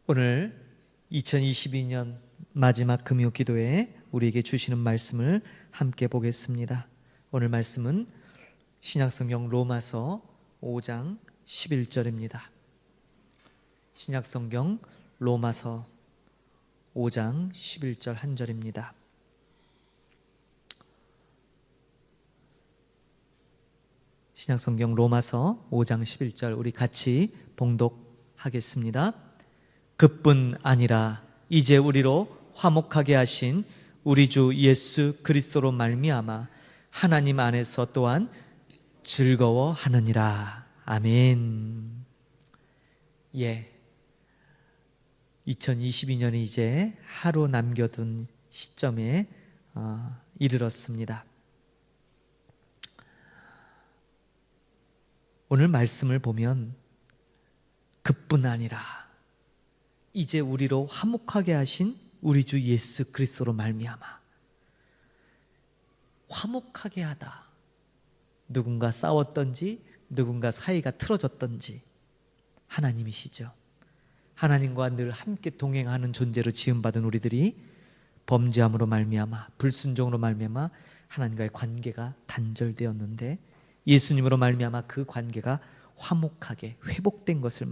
오늘 2022년 마지막 금요 기도에 우리에게 주시는 말씀을 함께 보겠습니다. 오늘 말씀은 신약성경 로마서 5장 11절입니다. 신약성경 로마서 5장 11절 한 절입니다. 신약성경 로마서 5장 11절 우리 같이 봉독하겠습니다. 그뿐 아니라 이제 우리로 화목하게 하신 우리 주 예수 그리스도로 말미암아 하나님 안에서 또한 즐거워하느니라. 아멘. 2022년이 이제 하루 남겨둔 시점에 이르렀습니다. 오늘 말씀을 보면 그뿐 아니라 이제 우리로 화목하게 하신 우리 주 예수 그리스도로 말미암아 화목하게 하다. 누군가 싸웠던지 누군가 사이가 틀어졌던지 하나님이시죠. 하나님과 늘 함께 동행하는 존재로 지음받은 우리들이 범죄함으로 말미암아 불순종으로 말미암아 하나님과의 관계가 단절되었는데 예수님으로 말미암아 그 관계가 화목하게 회복된 것을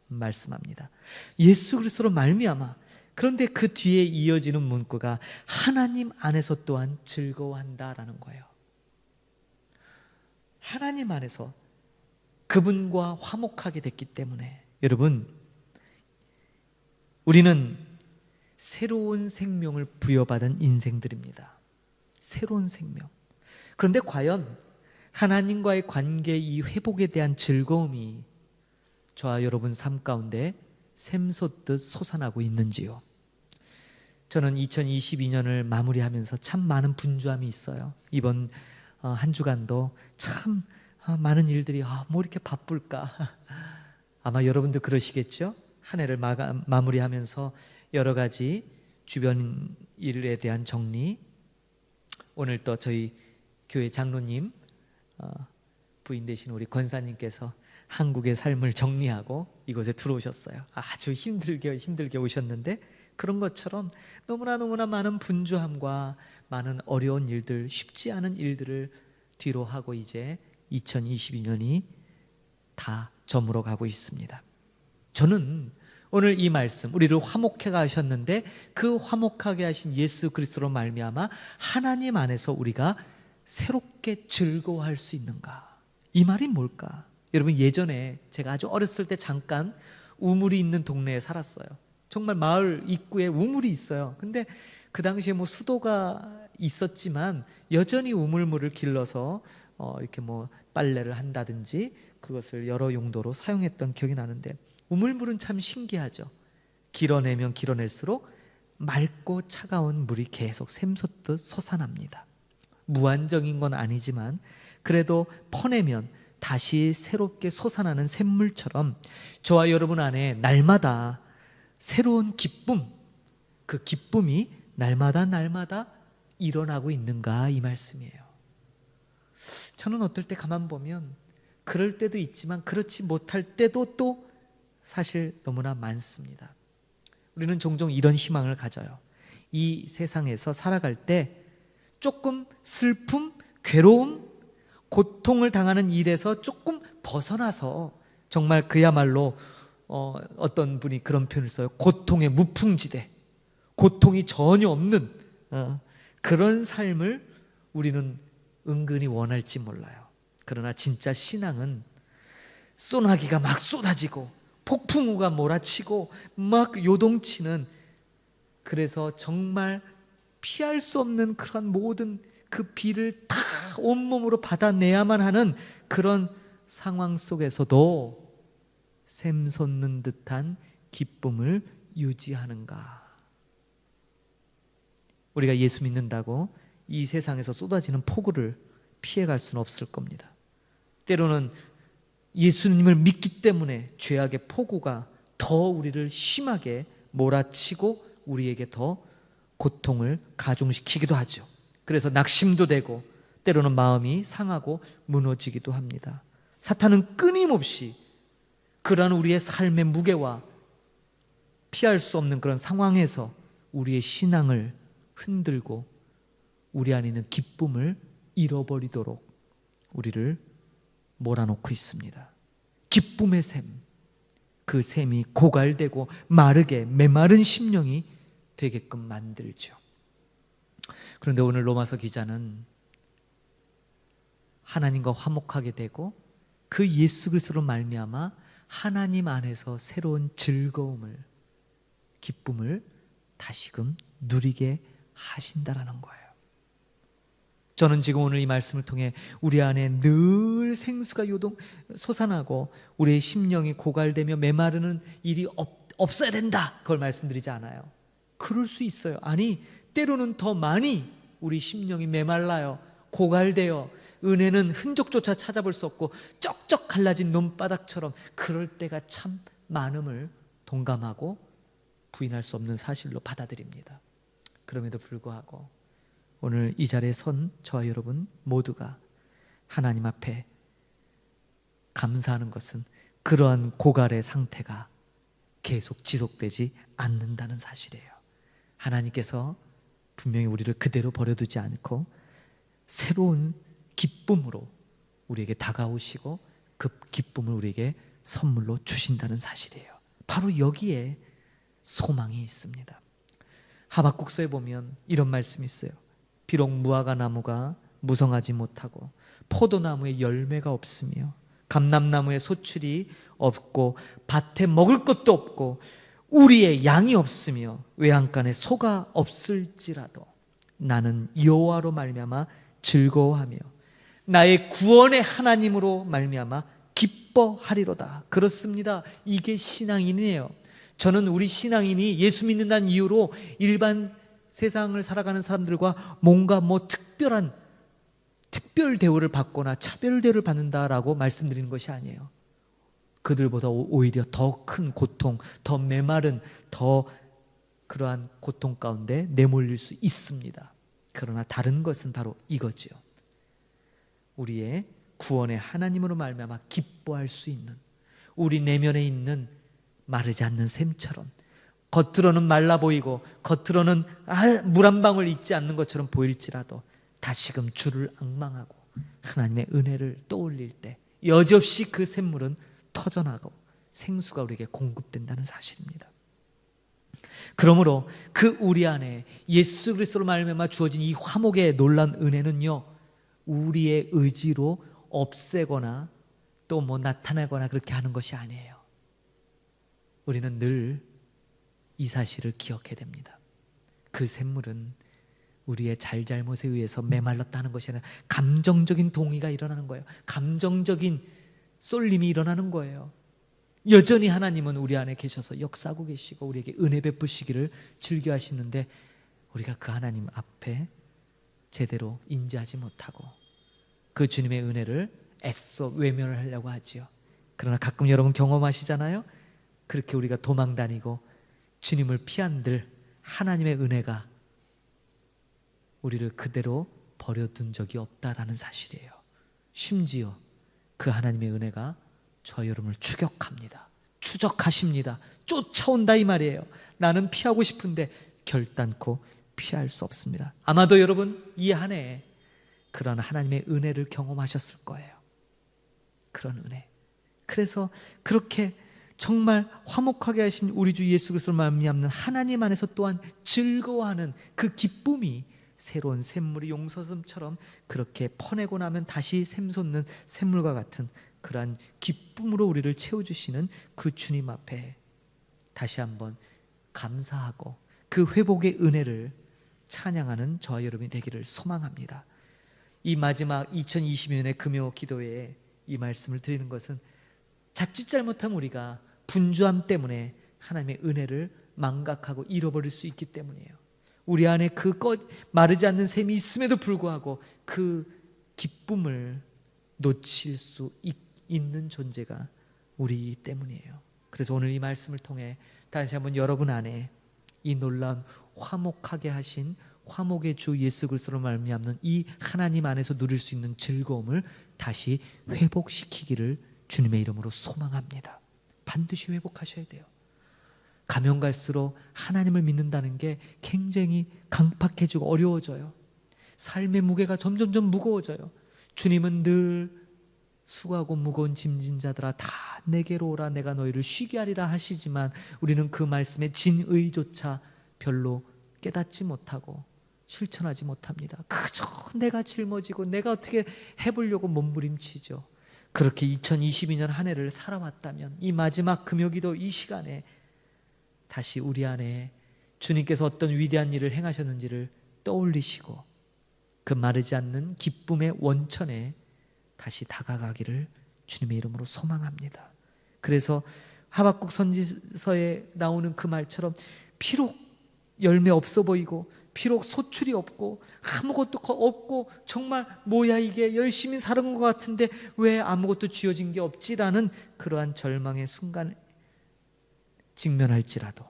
말씀합니다. 예수 그리스도로 말미암아. 그런데 그 뒤에 이어지는 문구가 하나님 안에서 또한 즐거워한다라는 거예요. 하나님 안에서 그분과 화목하게 됐기 때문에 여러분, 우리는 새로운 생명을 부여받은 인생들입니다. 새로운 생명. 그런데 과연 하나님과의 관계 이 회복에 대한 즐거움이 저와 여러분 삶 가운데 샘솟듯 솟아나고 있는지요? 저는 2022년을 마무리하면서 참 많은 분주함이 있어요. 이번 한 주간도 참 많은 일들이 뭐 이렇게 바쁠까? 아마 여러분도 그러시겠죠? 한 해를 마무리하면서 여러 가지 주변 일에 대한 정리. 오늘 또 저희 교회 장로님 부인 되신 우리 권사님께서 한국의 삶을 정리하고 이곳에 들어오셨어요. 아주 힘들게 오셨는데 그런 것처럼 너무나 많은 분주함과 많은 어려운 일들, 쉽지 않은 일들을 뒤로 하고 이제 2022년이 다 저물어 가고 있습니다. 저는 오늘 이 말씀, 우리를 화목하게 하셨는데 그 화목하게 하신 예수 그리스도로 말미암아 하나님 안에서 우리가 새롭게 즐거워할 수 있는가? 이 말이 뭘까? 여러분, 예전에 제가 아주 어렸을 때 잠깐 우물이 있는 동네에 살았어요. 정말 마을 입구에 우물이 있어요. 근데 그 당시에 수도가 있었지만 여전히 우물물을 길러서 이렇게 빨래를 한다든지 그것을 여러 용도로 사용했던 기억이 나는데 우물물은 참 신기하죠. 길어내면 길어낼수록 맑고 차가운 물이 계속 샘솟듯 솟아납니다. 무한정인 건 아니지만 그래도 퍼내면 다시 새롭게 솟아나는 샘물처럼 저와 여러분 안에 날마다 새로운 기쁨, 그 기쁨이 날마다 일어나고 있는가 이 말씀이에요. 저는 어떨 때 가만 보면 그럴 때도 있지만 그렇지 못할 때도 또 사실 너무나 많습니다. 우리는 종종 이런 희망을 가져요. 이 세상에서 살아갈 때 조금 슬픔, 괴로움, 고통을 당하는 일에서 조금 벗어나서 정말 그야말로 어떤 분이 그런 표현을 써요. 고통의 무풍지대, 고통이 전혀 없는 그런 삶을 우리는 은근히 원할지 몰라요. 그러나 진짜 신앙은 소나기가 막 쏟아지고 폭풍우가 몰아치고 막 요동치는, 그래서 정말 피할 수 없는 그런 모든 그 비를 다 온몸으로 받아내야만 하는 그런 상황 속에서도 샘솟는 듯한 기쁨을 유지하는가? 우리가 예수 믿는다고 이 세상에서 쏟아지는 폭우를 피해갈 수는 없을 겁니다. 때로는 예수님을 믿기 때문에 죄악의 폭우가 더 우리를 심하게 몰아치고 우리에게 더 고통을 가중시키기도 하죠. 그래서 낙심도 되고 때로는 마음이 상하고 무너지기도 합니다. 사탄은 끊임없이 그러한 우리의 삶의 무게와 피할 수 없는 그런 상황에서 우리의 신앙을 흔들고 우리 안에 있는 기쁨을 잃어버리도록 우리를 몰아놓고 있습니다. 기쁨의 샘, 그 샘이 고갈되고 마르게 메마른 심령이 되게끔 만들죠. 그런데 오늘 로마서 기자는 하나님과 화목하게 되고 그 예수 그리스도로 말미암아 하나님 안에서 새로운 즐거움을, 기쁨을 다시금 누리게 하신다라는 거예요. 저는 지금 오늘 이 말씀을 통해 우리 안에 늘 생수가 솟아나고 우리의 심령이 고갈되며 메마르는 일이 없어야 된다, 그걸 말씀드리지 않아요. 그럴 수 있어요. 아니, 때로는 더 많이 우리 심령이 메말라요. 고갈되어 은혜는 흔적조차 찾아볼 수 없고 쩍쩍 갈라진 논바닥처럼 그럴 때가 참 많음을 동감하고 부인할 수 없는 사실로 받아들입니다. 그럼에도 불구하고 오늘 이 자리에 선 저와 여러분 모두가 하나님 앞에 감사하는 것은 그러한 고갈의 상태가 계속 지속되지 않는다는 사실이에요. 하나님께서 분명히 우리를 그대로 버려두지 않고 새로운 기쁨으로 우리에게 다가오시고 그 기쁨을 우리에게 선물로 주신다는 사실이에요. 바로 여기에 소망이 있습니다. 하박국서에 보면 이런 말씀이 있어요. 비록 무화과 나무가 무성하지 못하고 포도나무에 열매가 없으며 감람나무에 소출이 없고 밭에 먹을 것도 없고 우리의 양이 없으며 외양간에 소가 없을지라도 나는 여호와로 말미암아 즐거워하며 나의 구원의 하나님으로 말미암아 기뻐하리로다. 그렇습니다. 이게 신앙인이에요. 저는 우리 신앙인이 예수 믿는다는 이유로 일반 세상을 살아가는 사람들과 뭔가 특별 대우를 받거나 차별 대우를 받는다라고 말씀드리는 것이 아니에요. 그들보다 오히려 더 큰 고통, 더 메마른, 더 그러한 고통 가운데 내몰릴 수 있습니다. 그러나 다른 것은 바로 이거지요. 우리의 구원의 하나님으로 말미암아 기뻐할 수 있는, 우리 내면에 있는 마르지 않는 샘처럼 겉으로는 말라 보이고 겉으로는 물 한 방울 있지 않는 것처럼 보일지라도 다시금 주를 앙망하고 하나님의 은혜를 떠올릴 때 여지없이 그 샘물은 터져나가고 생수가 우리에게 공급된다는 사실입니다. 그러므로 그 우리 안에 예수 그리스도로 말미암아 주어진 이 화목의 놀라운 은혜는요, 우리의 의지로 없애거나 또 나타내거나 그렇게 하는 것이 아니에요. 우리는 늘 이 사실을 기억해야 됩니다. 그 샘물은 우리의 잘잘못에 의해서 메말랐다는 것이 아니라 감정적인 동의가 일어나는 거예요. 감정적인 쏠림이 일어나는 거예요. 여전히 하나님은 우리 안에 계셔서 역사하고 계시고 우리에게 은혜 베푸시기를 즐겨하시는데 우리가 그 하나님 앞에 제대로 인지하지 못하고 그 주님의 은혜를 애써 외면을 하려고 하지요. 그러나 가끔 여러분 경험하시잖아요. 그렇게 우리가 도망다니고 주님을 피한들 하나님의 은혜가 우리를 그대로 버려둔 적이 없다라는 사실이에요. 심지어 그 하나님의 은혜가 저와 여러분을 추격합니다. 추적하십니다. 쫓아온다 이 말이에요. 나는 피하고 싶은데 결단코 피할 수 없습니다. 아마도 여러분 이 한 해에 그런 하나님의 은혜를 경험하셨을 거예요. 그런 은혜. 그래서 그렇게 정말 화목하게 하신 우리 주 예수 그리스도를 말미암는 하나님 안에서 또한 즐거워하는 그 기쁨이 새로운 샘물이 용서섬처럼 그렇게 퍼내고 나면 다시 샘솟는 샘물과 같은 그러한 기쁨으로 우리를 채워주시는 그 주님 앞에 다시 한번 감사하고 그 회복의 은혜를 찬양하는 저와 여러분이 되기를 소망합니다. 이 마지막 2020년의 금요 기도회에 이 말씀을 드리는 것은 자칫 잘못하면 우리가 분주함 때문에 하나님의 은혜를 망각하고 잃어버릴 수 있기 때문이에요. 우리 안에 마르지 않는 샘이 있음에도 불구하고 그 기쁨을 놓칠 수 있는 존재가 우리이기 때문이에요. 그래서 오늘 이 말씀을 통해 다시 한번 여러분 안에 이 놀라운 화목하게 하신 화목의 주 예수 그리스도로 말미암는 이 하나님 안에서 누릴 수 있는 즐거움을 다시 회복시키기를 주님의 이름으로 소망합니다. 반드시 회복하셔야 돼요. 가면 갈수록 하나님을 믿는다는 게 굉장히 강팍해지고 어려워져요. 삶의 무게가 점점점 무거워져요. 주님은 늘 수고하고 무거운 짐진 자들아 다 내게로 오라 내가 너희를 쉬게 하리라 하시지만 우리는 그 말씀의 진의조차 별로 깨닫지 못하고 실천하지 못합니다. 그저 내가 짊어지고 내가 어떻게 해보려고 몸부림치죠. 그렇게 2022년 한 해를 살아왔다면 이 마지막 금요기도 이 시간에 다시 우리 안에 주님께서 어떤 위대한 일을 행하셨는지를 떠올리시고 그 마르지 않는 기쁨의 원천에 다시 다가가기를 주님의 이름으로 소망합니다. 그래서 하박국 선지서에 나오는 그 말처럼 비록 열매 없어 보이고 비록 소출이 없고 아무것도 없고 정말 뭐야 이게 열심히 살은 것 같은데 왜 아무것도 쥐어진 게 없지라는 그러한 절망의 순간 직면할지라도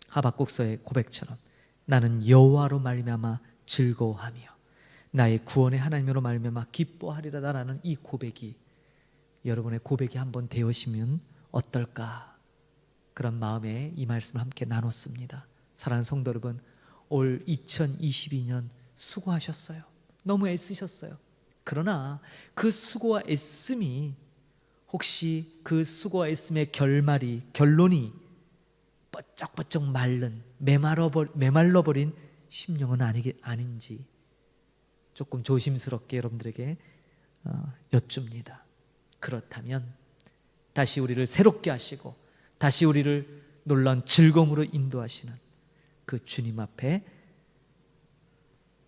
하박국서의 고백처럼 나는 여호와로 말미암아 즐거워하며 나의 구원의 하나님으로 말미암아 기뻐하리라라는 이 고백이 여러분의 고백이 한번 되어시면 어떨까? 그런 마음에 이 말씀을 함께 나눴습니다. 사랑하는 성도 여러분, 올 2022년 수고하셨어요. 너무 애쓰셨어요. 그러나 그 수고와 애씀이 혹시 그 수고와 애씀의 결론이 뻗쩍뻗쩍 마른 메말라버린 심령은 아닌지 조금 조심스럽게 여러분들에게 여쭙니다. 그렇다면 다시 우리를 새롭게 하시고 다시 우리를 놀라운 즐거움으로 인도하시는 그 주님 앞에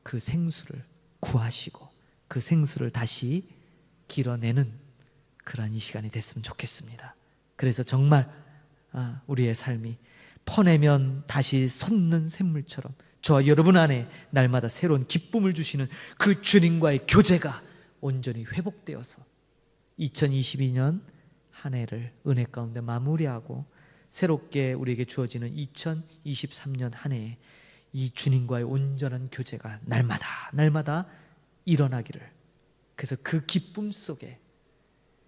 그 생수를 구하시고 그 생수를 다시 길어내는 그런 이 시간이 됐으면 좋겠습니다. 그래서 정말 우리의 삶이 퍼내면 다시 솟는 샘물처럼 저와 여러분 안에 날마다 새로운 기쁨을 주시는 그 주님과의 교제가 온전히 회복되어서 2022년 한 해를 은혜 가운데 마무리하고 새롭게 우리에게 주어지는 2023년 한 해에 이 주님과의 온전한 교제가 날마다 일어나기를, 그래서 그 기쁨 속에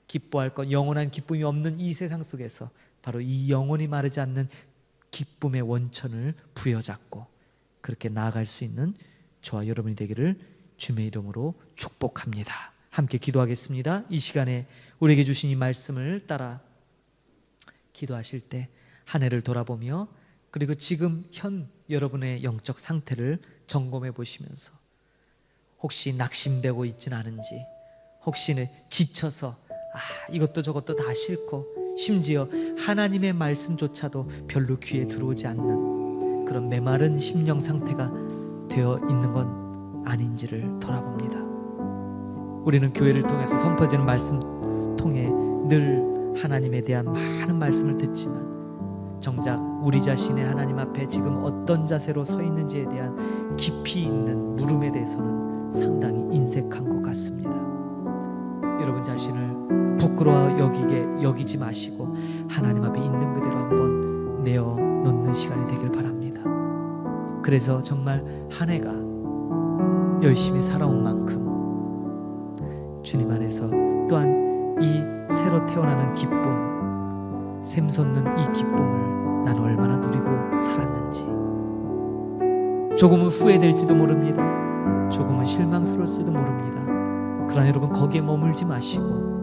기뻐할 것, 영원한 기쁨이 없는 이 세상 속에서 바로 이 영원히 마르지 않는 기쁨의 원천을 부여잡고 그렇게 나아갈 수 있는 저와 여러분이 되기를 주님의 이름으로 축복합니다. 함께 기도하겠습니다. 이 시간에 우리에게 주신 이 말씀을 따라 기도하실 때 한 해를 돌아보며 그리고 지금 현 여러분의 영적 상태를 점검해 보시면서 혹시 낙심되고 있지는 않은지, 혹시 지쳐서 이것도 저것도 다 싫고 심지어 하나님의 말씀조차도 별로 귀에 들어오지 않는 그런 메마른 심령 상태가 되어 있는 건 아닌지를 돌아봅니다. 우리는 교회를 통해서 선포되는 말씀 통해 늘 하나님에 대한 많은 말씀을 듣지만 정작 우리 자신의 하나님 앞에 지금 어떤 자세로 서 있는지에 대한 깊이 있는 물음에 대해서는 상당히 인색한 것 같습니다. 여러분 자신을 부끄러워 여기지 마시고 하나님 앞에 있는 그대로 한번 내어놓는 시간이 되길 바랍니다. 그래서 정말 한 해가 열심히 살아온 만큼 주님 안에서 또한 이 새로 태어나는 기쁨, 샘솟는 이 기쁨을 나는 얼마나 누리고 살았는지, 조금은 후회될지도 모릅니다. 조금은 실망스러울지도 모릅니다. 그러나 여러분 거기에 머물지 마시고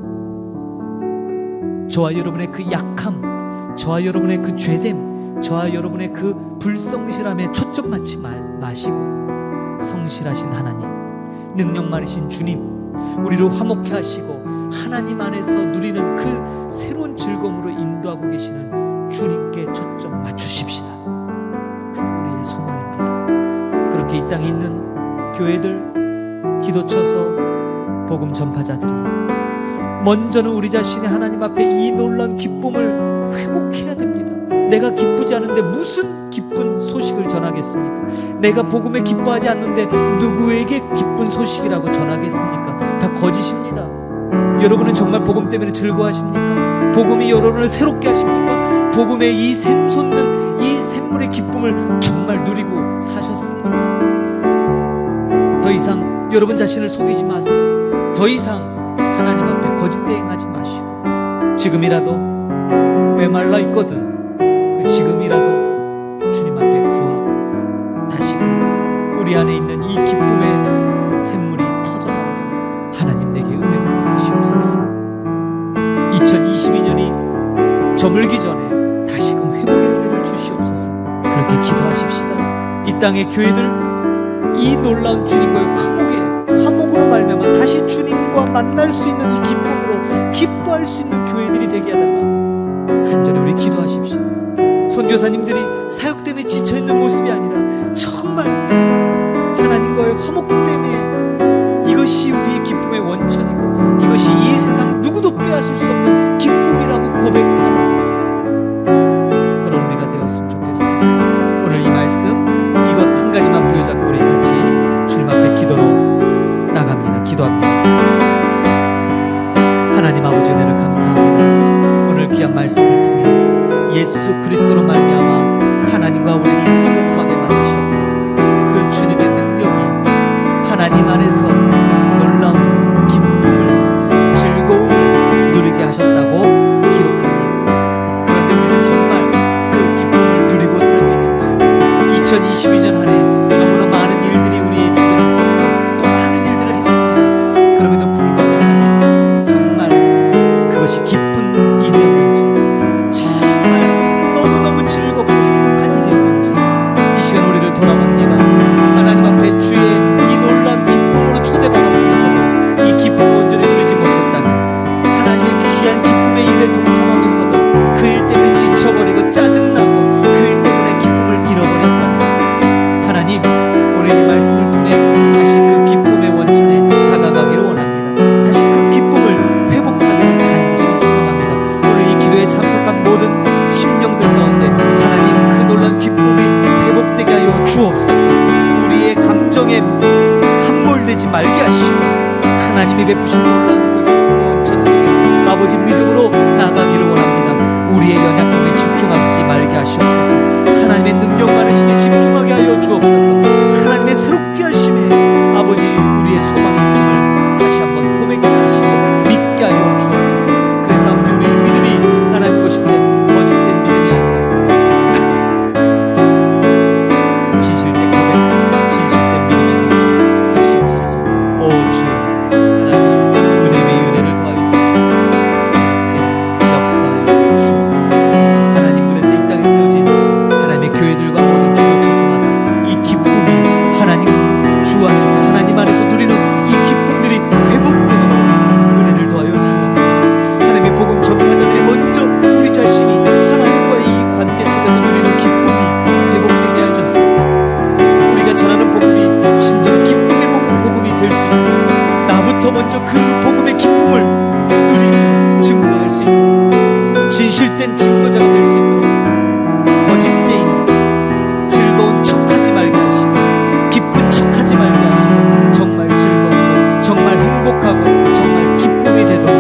저와 여러분의 그 약함, 저와 여러분의 그 죄됨, 저와 여러분의 그 불성실함에 초점 맞지 마시고 성실하신 하나님, 능력 많으신 주님, 우리를 화목케 하시고 하나님 안에서 누리는 그 새로운 즐거움으로 인도하고 계시는 주님께 초점 맞추십시다. 그게 우리의 소망입니다. 그렇게 이 땅에 있는 교회들, 기도처서 복음 전파자들이 먼저는 우리 자신의 하나님 앞에 이 놀라운 기쁨을 회복해야 됩니다. 내가 기쁘지 않은데 무슨 기쁜 소식을 전하겠습니까? 내가 복음에 기뻐하지 않는데 누구에게 기쁜 소식이라고 전하겠습니까? 다 거짓입니다. 여러분은 정말 복음 때문에 즐거워하십니까? 복음이 여러분을 새롭게 하십니까? 복음의 이 샘솟는 이 샘물의 기쁨을 정말 누리고 사셨습니까? 더 이상 여러분 자신을 속이지 마세요. 더 이상 하나님 앞에 거짓 대행하지 마시고 지금이라도 메말라 있거든 그 안에 있는 이 기쁨의 샘물이 터져나오도록 하나님 내게 은혜를 더하시옵소서. 2022년이 저물기 전에 다시금 회복의 은혜를 주시옵소서. 그렇게 기도하십시다. 이 땅의 교회들 이 놀라운 주님과의 화목으로 말미암아 다시 주님과 만날 수 있는 이 기쁨으로 기뻐할 수 있는 교회들이 되게 해달라 간절히 우리 기도하십시다. 선교사님들이 사역 때문에 지쳐있는 모습이 아니라 정말 하나님과의 화목 때문에 이것이 우리의 기쁨의 원천이고 이것이 이 세상 누구도 빼앗을 수 없는 기쁨이라고 고백하는 그런 우리가 되었으면 좋겠습니다. 오늘 이 말씀 이것 한 가지만 부여잡고 우리 같이 주님 앞에 기도로 나갑니다. 기도합니다. 하나님 아버지 은혜를 감사합니다. 오늘 귀한 말씀을 통해 예수 그리스도로 말미암아 하나님과 우리를 화목하게 만드셨고 그 주님의 능력이 하나님 안에서 놀라운 기쁨을 즐거움을 누리게 하셨다고 기록합니다. 그런데 우리는 정말 그 기쁨을 누리고 살고 있는지 2022년 한 해 너무나 많은 일들이 우리의 주변에 있었고 또 많은 일들을 했습니다. 그럼에도 불구하고 하나님 정말 그것이 기쁜 일이었는지 너무너무 즐겁고 행복한 일이었는지 이 시간 우리를 돌아봅니다. 하나님 앞에 주의 이 놀라운 기쁨으로 초대받았으면서도 이 기쁨을 온전히 누리지 못했다면 하나님의 귀한 기쁨의 일에 동참하면서도 그 일 때문에 지쳐버리고 짜증나고 그 일 때문에 기쁨을 잃어버렸다면 하나님 오늘 이 말씀을 통해 다시 그 기쁨의 원천에 다가가기를 원합니다. 다시 그 기쁨을 회복하기를 간절히 소망합니다. 오늘 이 기도에 참석한 모든 심령들 가운데 하나님 그 놀라운 기쁨이 회복되게 하여 주옵소서. 우리의 감정에 함몰되지 말게 하시고 하나님이 베푸신 놀라운 그 기쁨의 원천 속에 아버지 믿음으로 나가기를 원합니다. 우리의 연약함에 집중하지 말게 하시옵소서. 하나님의 능력 많으심에 집중하게 하여 주옵소서. 하나님의 새롭게 하심에 아버지 우리의 소망이 있음을 다시 한번 고백해 하시고 믿게 하여 주옵소서. 그래서 아버지 우리의 믿음이 하나님 것일 때 거짓된 믿음이 아니라 진실된 고백, 진실된 믿음이 되게 하시옵소서. 오 주여 하나님 은혜의 은혜를 더하여 역사하여 주옵소서. 하나님 그래서 이 땅에 세워진 하나님의 교회들과 모든 기도처소마다 이 기쁨이 하나님 주 안에서 하나님 안에서 누리는 이 기쁨들이 회복되도록 은혜를 더하여 주옵소서. 하나님의 복음 전파자들이 먼저 우리 자신이 하나님과의 이 관계 속에서 누리는 기쁨이 회복되게 하셔서 우리가 전하는 복음이 진정 기쁨의 복음이 될 수 있도록 나부터 먼저 그 복음의 기쁨을 누리며 증거할 수 있도록 진실된 증거자가 될 수 있도록 거짓된 즐거운 척하지 말게 하시고 기쁜 척하지 말게 하시고 정말 즐겁고 정말 행복하고 정말 기쁨이 되도록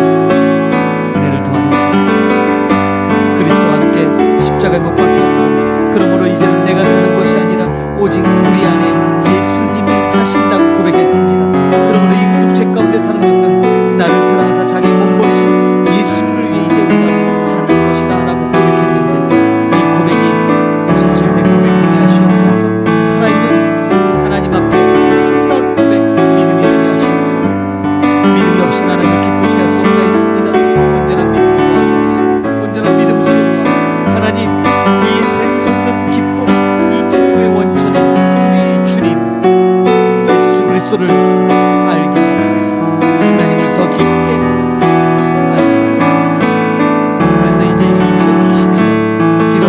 은혜를 더하여 주옵소서. 그리스도와 함께 십자가에 못 박혔고 그러므로 이제는 내가 사는 것이 아니라 오직 우리 안에 예수님이 사신다고 고백했습니다. 그러므로 이 육체 가운데 사는 것은 나를 사랑하사 자기 몸 버리신 예수님을 위해 이제 우리가 사는 것이다 라고 고백했는데 이 고백이 진실된 고백되게 하시옵소서. 살아있는 하나님 앞에 참다운 고백 믿음이 되게 하시옵소서. 믿음이 없이 하나님을 기쁘시게 할 수 없다 했습니다. 온전한 믿음을 더하게 하시고 온전한 믿음 속에 하나님 이 샘솟는 기쁨 이 기쁨의 원천에 우리 주님 예수 그리스도를 알게 하옵소서. 하나님을 더 깊게 알게 하옵소서. 그래서 이제 2022년 비록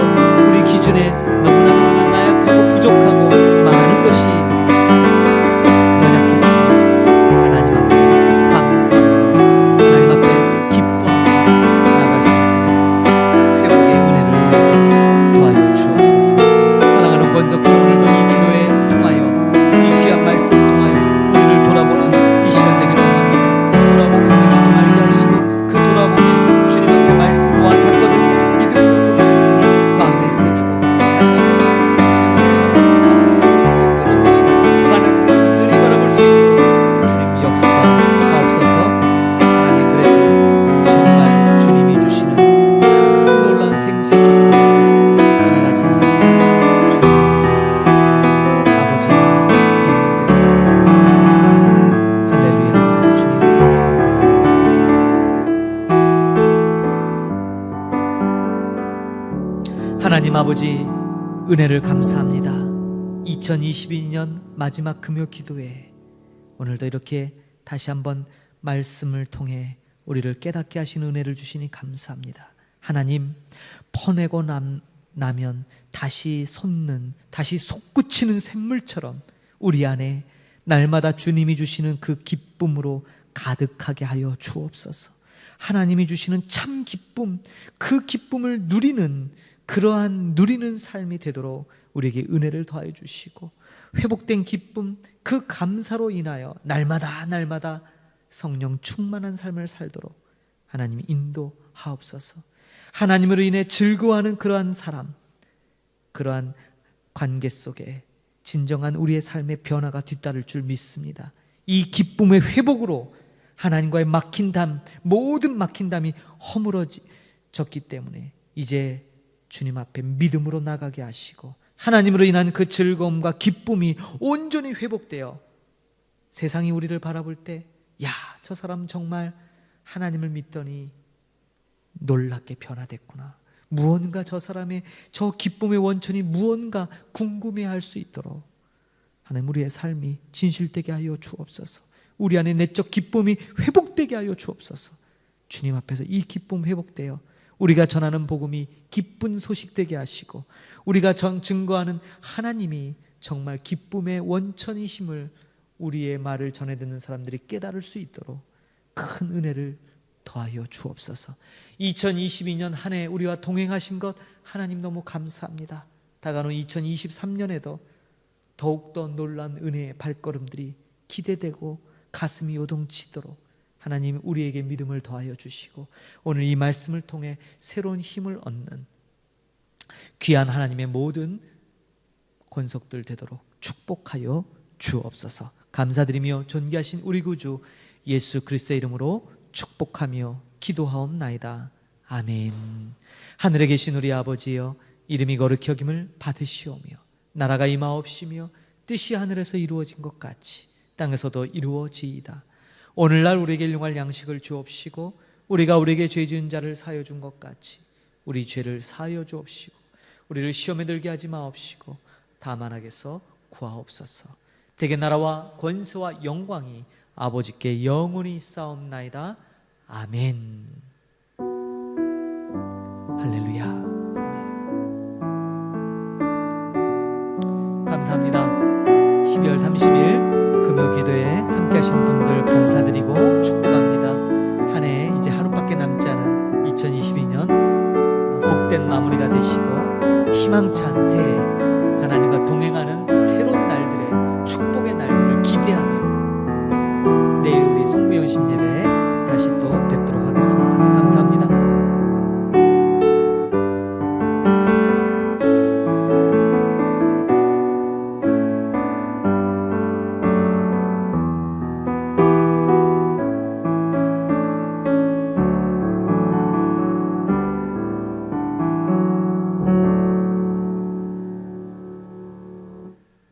우리 기준에 너무나 나약하고 부족하고 많은 것이 연약했지만 하나님 앞에 감사하고 하나님 앞에 기뻐하고 나아갈 수 있도록 회복의 은혜를 우리에게 더하여 주옵소서. 사랑하는 권석도 오늘도 이 기도에 통하여 이 귀한 말씀 통하여 우리를 아버지, 은혜를 감사합니다. 2022년 마지막 금요 기도회, 오늘도 이렇게 다시 한번 말씀을 통해 우리를 깨닫게 하시는 은혜를 주시니 감사합니다. 하나님, 퍼내고 나면 다시 솟는, 다시 솟구치는 샘물처럼 우리 안에 날마다 주님이 주시는 그 기쁨으로 가득하게 하여 주옵소서. 하나님이 주시는 참 기쁨, 그 기쁨을 누리는, 그러한 누리는 삶이 되도록 우리에게 은혜를 더하여 주시고, 회복된 기쁨, 그 감사로 인하여 날마다 성령 충만한 삶을 살도록 하나님이 인도하옵소서. 하나님으로 인해 즐거워하는 그러한 사람, 그러한 관계 속에 진정한 우리의 삶의 변화가 뒤따를 줄 믿습니다. 이 기쁨의 회복으로 하나님과의 막힌 담, 모든 막힌 담이 허물어졌기 때문에 이제 주님 앞에 믿음으로 나가게 하시고, 하나님으로 인한 그 즐거움과 기쁨이 온전히 회복되어 세상이 우리를 바라볼 때, 야, 저 사람 정말 하나님을 믿더니 놀랍게 변화됐구나, 무언가 저 사람의 저 기쁨의 원천이 무언가 궁금해할 수 있도록 하나님, 우리의 삶이 진실되게 하여 주옵소서. 우리 안에 내적 기쁨이 회복되게 하여 주옵소서. 주님 앞에서 이 기쁨 회복되어 우리가 전하는 복음이 기쁜 소식 되게 하시고, 우리가 증거하는 하나님이 정말 기쁨의 원천이심을 우리의 말을 전해 듣는 사람들이 깨달을 수 있도록 큰 은혜를 더하여 주옵소서. 2022년 한 해 우리와 동행하신 것 하나님 너무 감사합니다. 다가오는 2023년에도 더욱더 놀라운 은혜의 발걸음들이 기대되고 가슴이 요동치도록 하나님 우리에게 믿음을 더하여 주시고, 오늘 이 말씀을 통해 새로운 힘을 얻는 귀한 하나님의 모든 권속들 되도록 축복하여 주옵소서. 감사드리며 존귀하신 우리 구주 예수 그리스도의 이름으로 축복하며 기도하옵나이다. 아멘. 하늘에 계신 우리 아버지여, 이름이 거룩히 여김을 받으시오며 나라가 임하옵시며 뜻이 하늘에서 이루어진 것 같이 땅에서도 이루어지이다. 오늘날 우리에게 일용할 양식을 주옵시고, 우리가 우리에게 죄 지은 자를 사하여 준 것 같이 우리 죄를 사하여 주옵시고, 우리를 시험에 들게 하지 마옵시고 다만 악에서 구하옵소서. 대개 나라와 권세와 영광이 아버지께 영원히 있사옵나이다. 아멘. 할렐루야. 감사합니다. 12월 30일 금요기도에 함께 하신 분들 감사드리고 축복합니다. 한 해 이제 하루밖에 남지 않은 2022년 복된 마무리가 되시고 희망찬 새해, 하나님과 동행하는 새로운 날들의 축복의 날들을 기대하며 내일 우리 송구영 신예배